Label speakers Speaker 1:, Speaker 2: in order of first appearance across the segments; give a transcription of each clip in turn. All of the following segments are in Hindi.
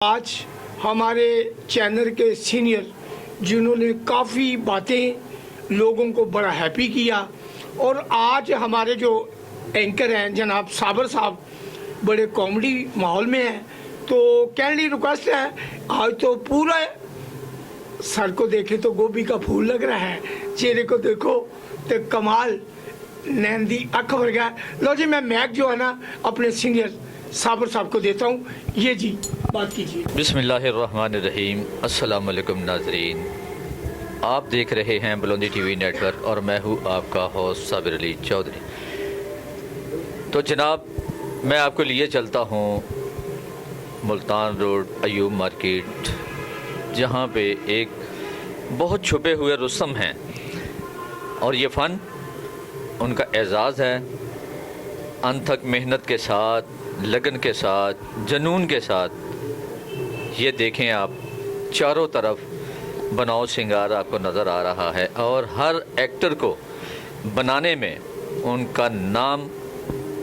Speaker 1: आज हमारे चैनल के सीनियर जिन्होंने काफ़ी बातें लोगों को बड़ा हैप्पी किया, और आज हमारे जो एंकर हैं जनाब साबर साहब बड़े कॉमेडी माहौल में हैं, तो कैंडली रिक्वेस्ट है, आज तो पूरा सर को देखे तो गोभी का फूल लग रहा है, चेहरे को देखो तो कमाल नैन दी अख वर्गा। लो जी, मैं मैक जो है ना अपने सीनियर साबर साहब को देता हूँ। ये जी बात कीजिए।
Speaker 2: बिस्मिल्लाहिर्रहमानिर्रहीम। अस्सलाम वालेकुम नाज़रीन, आप देख रहे हैं बुलंदी टीवी नेटवर्क और मैं हूँ आपका होस्ट साबिर अली चौधरी। तो जनाब, मैं आपको लिए चलता हूँ मुल्तान रोड अयूब मार्केट, जहाँ पे एक बहुत छुपे हुए रुस्तम हैं और ये फ़न उनका एजाज़ है। अनथक मेहनत के साथ, लगन के साथ, जुनून के साथ ये देखें आप, चारों तरफ बनाव सिंगार आपको नज़र आ रहा है और हर एक्टर को बनाने में उनका नाम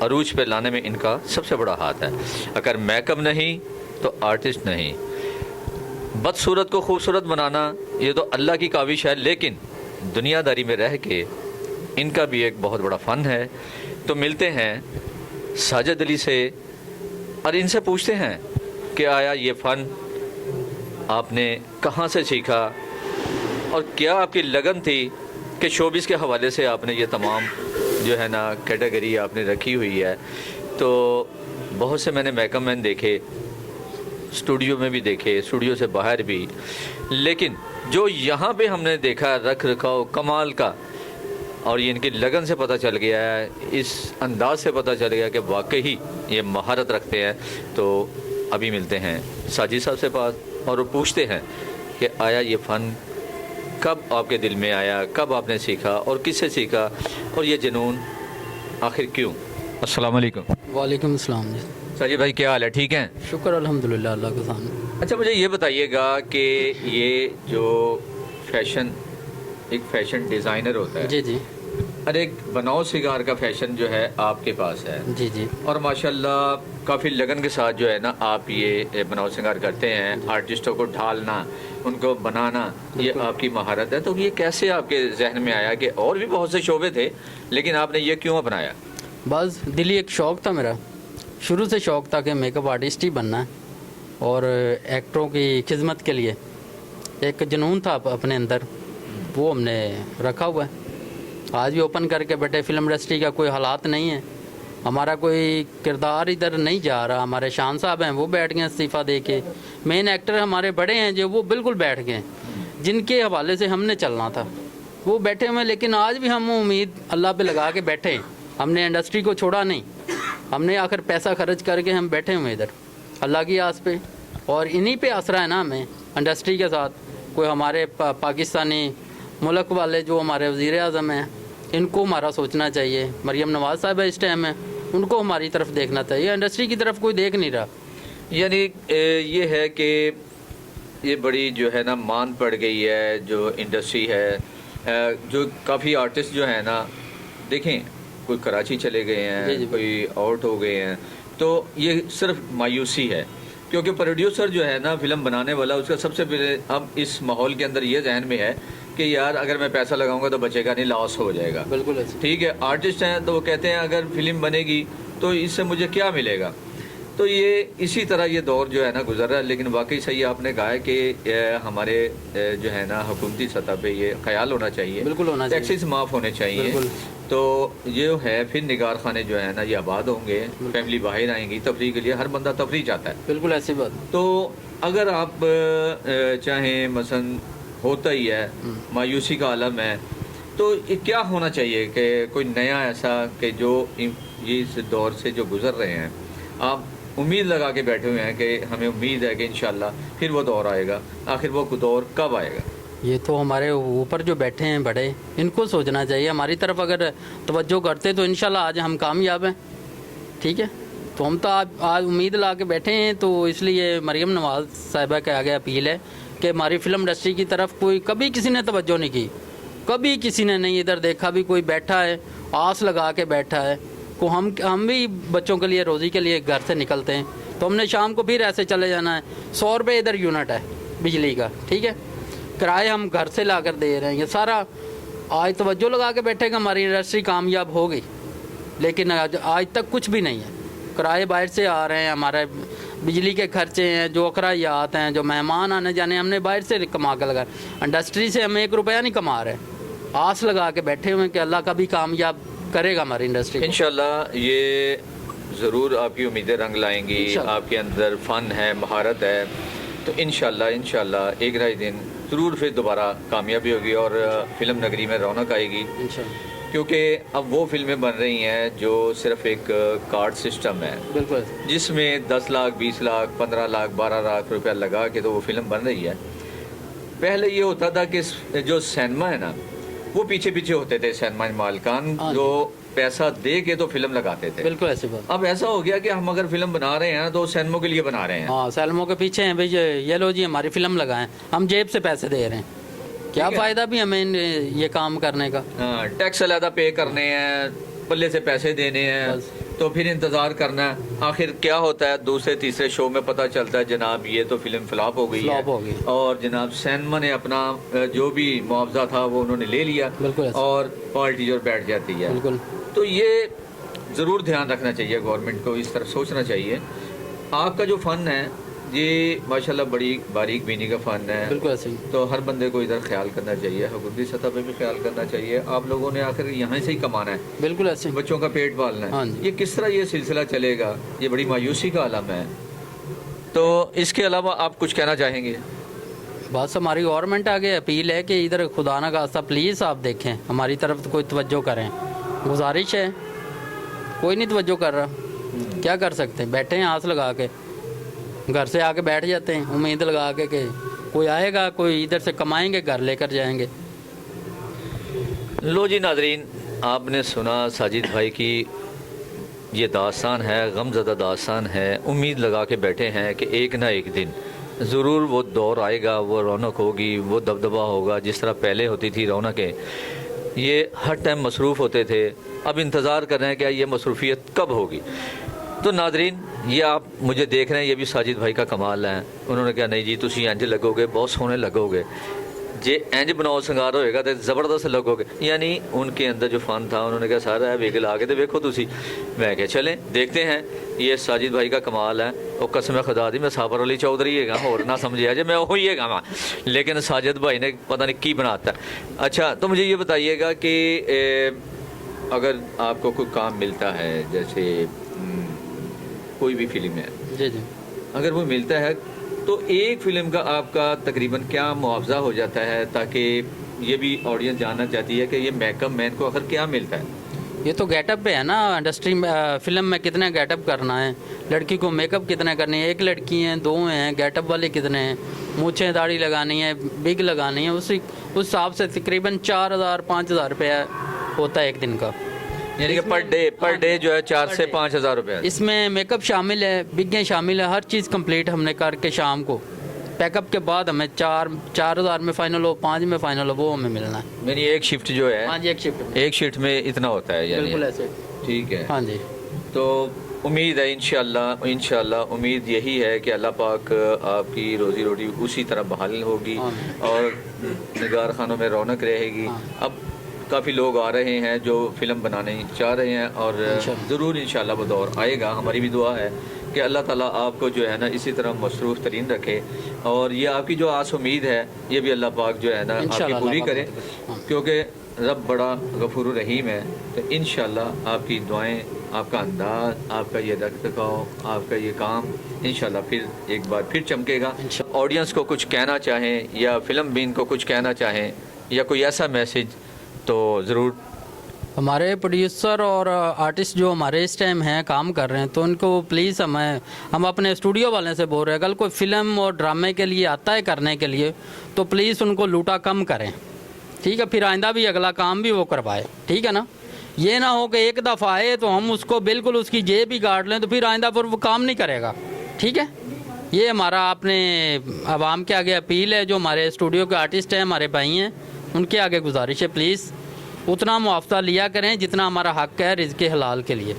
Speaker 2: अरूज पे लाने में इनका सबसे बड़ा हाथ है। अगर मेकअप नहीं तो आर्टिस्ट नहीं। बदसूरत को खूबसूरत बनाना ये तो अल्लाह की काविश है, लेकिन दुनियादारी में रह के इनका भी एक बहुत बड़ा फ़न है। तो मिलते हैं साजिद अली से और इनसे पूछते हैं कि आया ये फ़न आपने कहाँ से सीखा और क्या आपकी लगन थी कि शोबिस के हवाले से आपने ये तमाम जो है ना कैटेगरी आपने रखी हुई है। तो बहुत से मैंने मेकअप मैन देखे, स्टूडियो में भी देखे, स्टूडियो से बाहर भी, लेकिन जो यहाँ पे हमने देखा रख रखाव कमाल का, और ये इनकी लगन से पता चल गया है, इस अंदाज से पता चल गया कि वाकई ये महारत रखते हैं। तो अभी मिलते हैं साजिद साहब से बात और वो पूछते हैं कि आया ये फ़न कब आपके दिल में आया, कब आपने सीखा और किससे सीखा, और ये जुनून आखिर क्यों। अस्सलाम वालेकुम।
Speaker 3: वालेकुम अस्सलाम जी।
Speaker 2: साजिद भाई क्या हाल है, ठीक हैं?
Speaker 3: शुक्र अल्हम्दुलिल्लाह अल्लाह के सामने।
Speaker 2: अच्छा, मुझे ये बताइएगा कि ये जो फैशन, एक फैशन डिज़ाइनर होता है
Speaker 3: जी जी,
Speaker 2: और एक बनाव सिगार का फैशन जो है आपके पास है
Speaker 3: जी जी,
Speaker 2: और माशाल्लाह काफ़ी लगन के साथ जो है ना आप ये बनाव सिंगार करते हैं। आर्टिस्टों को ढालना, उनको बनाना, ये आपकी महारत है। तो ये कैसे आपके जहन में आया कि और भी बहुत से शोबे थे लेकिन आपने ये क्यों अपनाया?
Speaker 3: बस दिली एक शौक़ था मेरा, शुरू से शौक़ था कि मेकअप आर्टिस्ट ही बनना है और एक्टरों की खिदमत के लिए एक जुनून था अपने अंदर, वो हमने रखा हुआ है। आज भी ओपन करके बैठे, फिल्म इंडस्ट्री का कोई हालात नहीं है, हमारा कोई किरदार इधर नहीं जा रहा। हमारे शान साहब हैं, वो बैठ गए इस्तीफ़ा दे के। मेन एक्टर हमारे बड़े हैं जो वो बिल्कुल बैठ गए, जिनके हवाले से हमने चलना था वो बैठे हुए हैं। लेकिन आज भी हम उम्मीद अल्लाह पे लगा के बैठे हैं, हमने इंडस्ट्री को छोड़ा नहीं। हमने आखिर पैसा खर्च करके हम बैठे हुए इधर अल्लाह की आस पे, और इन्हीं पे आसरा है ना हमें इंडस्ट्री के साथ। कोई हमारे पाकिस्तानी मुल्क वाले जो हमारे वज़ीर आज़म हैं, इनको हमारा सोचना चाहिए। मरियम नवाज़ साहब इस टाइम है, उनको हमारी तरफ देखना चाहिए, इंडस्ट्री की तरफ कोई देख नहीं रहा।
Speaker 2: यानी ये है कि ये बड़ी जो है ना मान पड़ गई है जो इंडस्ट्री है, जो काफ़ी आर्टिस्ट जो है ना, देखें कोई कराची चले गए हैं, कोई आउट हो गए हैं, तो ये सिर्फ मायूसी है क्योंकि प्रोड्यूसर जो है ना फिल्म बनाने वाला, उसका सबसे पहले अब इस माहौल के अंदर ये जहन में है कि यार अगर मैं पैसा लगाऊंगा तो बचेगा नहीं, लॉस हो जाएगा।
Speaker 3: बिल्कुल
Speaker 2: ठीक है। आर्टिस्ट हैं तो वो कहते हैं अगर फिल्म बनेगी तो इससे मुझे क्या मिलेगा। तो ये इसी तरह ये दौर जो है ना गुजर रहा है। लेकिन वाकई सही आपने कहा है कि हमारे जो है ना हुकूमती सतह पे ये ख्याल होना चाहिए,
Speaker 3: बिल्कुल होना चाहिए,
Speaker 2: टैक्सेस माफ़ होने चाहिए। तो ये है फिर निगार खाने जो है ना ये आबाद होंगे, फैमिली बाहर आएंगी तफरीह के लिए, हर बंदा तफरीह चाहता है।
Speaker 3: बिल्कुल ऐसी बात।
Speaker 2: तो अगर आप चाहें मसलन होता ही है, मायूसी का आलम है, तो ये क्या होना चाहिए कि कोई नया ऐसा कि जो ये इस दौर से जो गुजर रहे हैं, आप उम्मीद लगा के बैठे हुए हैं कि हमें उम्मीद है कि इंशाल्लाह फिर वो दौर आएगा, आखिर वो दौर कब आएगा?
Speaker 3: ये तो हमारे ऊपर जो बैठे हैं बड़े, इनको सोचना चाहिए। हमारी तरफ अगर तवज्जो करते तो इंशाल्लाह आज हम कामयाब हैं। ठीक है, तो हम तो आज उम्मीद ला के बैठे हैं। तो इसलिए मरियम नवाज़ साहिबा के आगे अपील है कि हमारी फिल्म इंडस्ट्री की तरफ कोई कभी किसी ने तवज्जो नहीं की, कभी किसी ने नहीं इधर देखा भी कोई बैठा है आस लगा के बैठा है। को हम भी बच्चों के लिए रोज़ी के लिए घर से निकलते हैं, तो हमने शाम को फिर ऐसे चले जाना है। 100 रुपये इधर यूनिट है बिजली का, ठीक है, किराए हम घर से ला कर दे रहे हैं। ये सारा आज तवज्जो लगा के बैठेगा हमारी इंडस्ट्री कामयाब होगी, लेकिन आज तक कुछ भी नहीं है। किराए बाहर से आ रहे हैं, हमारे बिजली के खर्चे हैं, जो अखरायात हैं, जो मेहमान आने जाने, हमने बाहर से कमा कर लगा। इंडस्ट्री से हम 1 रुपया नहीं कमा रहे, आस लगा के बैठे हुए हैं कि अल्लाह कभी कामयाब करेगा हमारी इंडस्ट्री।
Speaker 2: इंशाल्लाह ये ज़रूर आपकी उम्मीदें रंग लाएंगी, आपके अंदर फ़न है, महारत है, तो इंशाल्लाह एक ना एक दिन ज़रूर फिर दोबारा कामयाबी होगी और फिल्म नगरी में रौनक आएगी। क्योंकि अब वो फिल्में बन रही हैं जो सिर्फ एक कार्ड सिस्टम है,
Speaker 3: बिल्कुल,
Speaker 2: जिसमें 10 लाख 20 लाख 15 लाख 12 लाख रुपया लगा के तो वो फिल्म बन रही है। पहले ये होता था कि जो सिनेमा है ना, वो पीछे पीछे होते थे सिनेमा मालिकान, जो पैसा दे के तो फिल्म लगाते थे।
Speaker 3: बिल्कुल ऐसी बात।
Speaker 2: अब ऐसा हो गया कि हम अगर फिल्म बना रहे हैं तो सिनेमा के लिए बना रहे हैं।
Speaker 3: हाँ, सिनेमा के पीछे हैं भाई, ये लो जी हमारी फिल्म लगाएं, हम जेब से पैसे दे रहे हैं, क्या फ़ायदा भी हमें ये काम करने का।
Speaker 2: हाँ, टैक्स अलग पे करने हैं, पल्ले से पैसे देने हैं, तो फिर इंतज़ार करना है। आखिर क्या होता है, दूसरे तीसरे शो में पता चलता है जनाब ये तो फिल्म फ्लॉप हो गई है, और जनाब सिनेमा ने अपना जो भी मुआवजा था वो उन्होंने ले लिया और पार्टी जो बैठ जाती है। तो ये ज़रूर ध्यान रखना चाहिए, गवर्नमेंट को इस तरफ सोचना चाहिए। आपका जो फ़न है ये माशाल्लाह बड़ी बारीक बीनी का फ़न है,
Speaker 3: बिल्कुल ऐसे ही।
Speaker 2: तो हर बंदे को इधर ख्याल करना चाहिए, हुकूमती सतह पे भी ख्याल करना चाहिए। आप लोगों ने आखिर यहाँ से ही कमाना है,
Speaker 3: बिल्कुल ऐसे,
Speaker 2: बच्चों का पेट पालना है। ये किस तरह ये सिलसिला चलेगा, ये बड़ी मायूसी का आलम है। तो इसके अलावा आप कुछ कहना चाहेंगे?
Speaker 3: बस हमारी गवर्नमेंट आगे अपील है कि इधर खुदा ना खास्ता प्लीज़ आप देखें, हमारी तरफ तो कोई तवज्जो करें, गुजारिश है। कोई नहीं तवज्जो कर रहा, क्या कर सकते हैं, बैठे हैं आस लगा के, घर से आके बैठ जाते हैं उम्मीद लगा के कि कोई आएगा, कोई इधर से कमाएंगे, घर लेकर जाएंगे।
Speaker 2: लो जी नाजरीन, आपने सुना साजिद भाई की ये दास्तान है, गमज़दा दास्तान है। उम्मीद लगा के बैठे हैं कि एक ना एक दिन ज़रूर वो दौर आएगा, वो रौनक होगी, वो दबदबा होगा। जिस तरह पहले होती थी रौनकें, ये हर टाइम मसरूफ़ होते थे, अब इंतज़ार कर रहे हैं कि ये मसरूफियत कब होगी। तो नादरीन, ये आप मुझे देख रहे हैं, ये भी साजिद भाई का कमाल है। उन्होंने कहा नहीं जी तुसी इंज लगोगे, बहुत सोहने लगोगे, जे इंज बनाओ संगार होएगा तो ज़बरदस्त लगोगे। यानी उनके अंदर जो फ़न था, उन्होंने कहा सारा है विगल आके तो देखो तुसी। मैं क्या चलें देखते हैं, ये साजिद भाई का कमाल है। और कसम खुदा दी मैं साबर अली चौधरी है और ना समझे जे मैं वही है गा, लेकिन साजिद भाई ने पता नहीं की बनाता। अच्छा, तो मुझे ये बताइएगा कि अगर आपको कोई काम मिलता है, जैसे कोई भी फिल्म है
Speaker 3: जी जी,
Speaker 2: अगर वो मिलता है तो एक फ़िल्म का आपका तकरीबन क्या मुआवजा हो जाता है, ताकि ये भी ऑडियंस जानना चाहती है कि ये मेकअप मैन को आखिर क्या मिलता है?
Speaker 3: ये तो गेटअप पे है ना, इंडस्ट्री में फिल्म में कितने गेटअप करना है, लड़की को मेकअप कितने करनी है, एक लड़की हैं, 2 हैं, गेटअप वाले कितने हैं, मूछें दाढ़ी लगानी है, बिग लगानी है, उस हिसाब से तकरीबन 4000 5000 रुपया होता है एक दिन का।
Speaker 2: यानी कि पर डे जो है 4 से 5000 रुपये।
Speaker 3: इसमें मेकअप शामिल है, बिगें शामिल है, हर चीज़ कंप्लीट हमने करके शाम को पैकअप के बाद हमें 4000 में फाइनल हो, 5 में फाइनल हो, वो हमें मिलना है।
Speaker 2: यानी एक शिफ्ट जो है,
Speaker 3: हाँ जी, एक शिफ्ट
Speaker 2: में इतना होता है यानी,
Speaker 3: बिल्कुल ऐसे,
Speaker 2: ठीक है।
Speaker 3: हाँ जी,
Speaker 2: तो उम्मीद है इंशाल्लाह उम्मीद यही है कि अल्लाह पाक आपकी रोज़ी रोटी उसी तरह बहाल होगी और निगार खानों में रौनक रहेगी। अब काफ़ी लोग आ रहे हैं जो फ़िल्म बनाने चाह रहे हैं और ज़रूर इंशाल्लाह वो दौर आएगा। हमारी भी दुआ है कि अल्लाह ताला आपको जो है ना इसी तरह मसरूफ़ तरीन रखे और ये आपकी जो आस उम्मीद है ये भी अल्लाह पाक जो है ना आपकी पूरी करे, क्योंकि रब बड़ा गफूर रहीम है। तो इंशाल्लाह आपकी दुआएं, आपका अंदाज, आपका ये रखरखाव, आपका ये काम इंशाल्लाह फिर एक बार फिर चमकेगा। ऑडियंस को कुछ कहना चाहें या फिल्म बीन को कुछ कहना चाहें या कोई ऐसा मैसेज तो ज़रूर।
Speaker 3: हमारे प्रोड्यूसर और आर्टिस्ट जो हमारे इस टाइम हैं काम कर रहे हैं, तो उनको प्लीज़ हम अपने स्टूडियो वाले से बोल रहे हैं, अगर कोई फ़िल्म और ड्रामे के लिए आता है करने के लिए तो प्लीज़ उनको लूटा कम करें, ठीक है, फिर आइंदा भी अगला काम भी वो करवाए, ठीक है ना। ये ना हो कि एक दफ़ा आए तो हम उसको बिल्कुल उसकी जेब ही काट लें तो फिर आइंदा पर वो काम नहीं करेगा, ठीक है। ये हमारा अपने आवाम के आगे अपील है, जो हमारे स्टूडियो के आर्टिस्ट हैं, हमारे भाई हैं, उनके आगे गुजारिश है, प्लीज़ उतना मुआवजा लिया करें जितना हमारा हक़ है रिज़्क़ हलाल के लिए।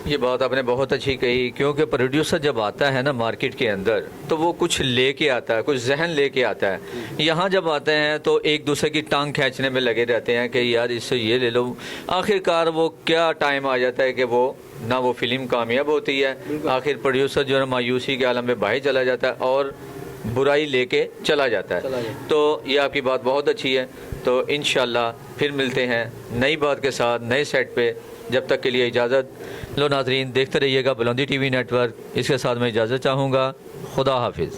Speaker 2: ये बात आपने बहुत अच्छी कही, क्योंकि प्रोड्यूसर जब आता है ना मार्केट के अंदर तो वो कुछ लेके आता है, कुछ जहन लेके आता है। यहाँ जब आते हैं तो एक दूसरे की टांग खींचने में लगे रहते हैं कि यार इससे ये ले लो। आखिरकार वो क्या टाइम आ जाता है कि वो ना वो फिल्म कामयाब होती है, आखिर प्रोड्यूसर जो है मायूसी के आलम में बाहर चला जाता है और बुराई लेके चला जाता है। तो ये आपकी बात बहुत अच्छी है। तो इंशाल्लाह फिर मिलते हैं नई बात के साथ नए सेट पे। जब तक के लिए इजाज़त लो नाजरीन, देखते रहिएगा बुलंदी टीवी नेटवर्क। इसके साथ मैं इजाज़त चाहूँगा। खुदा हाफिज़।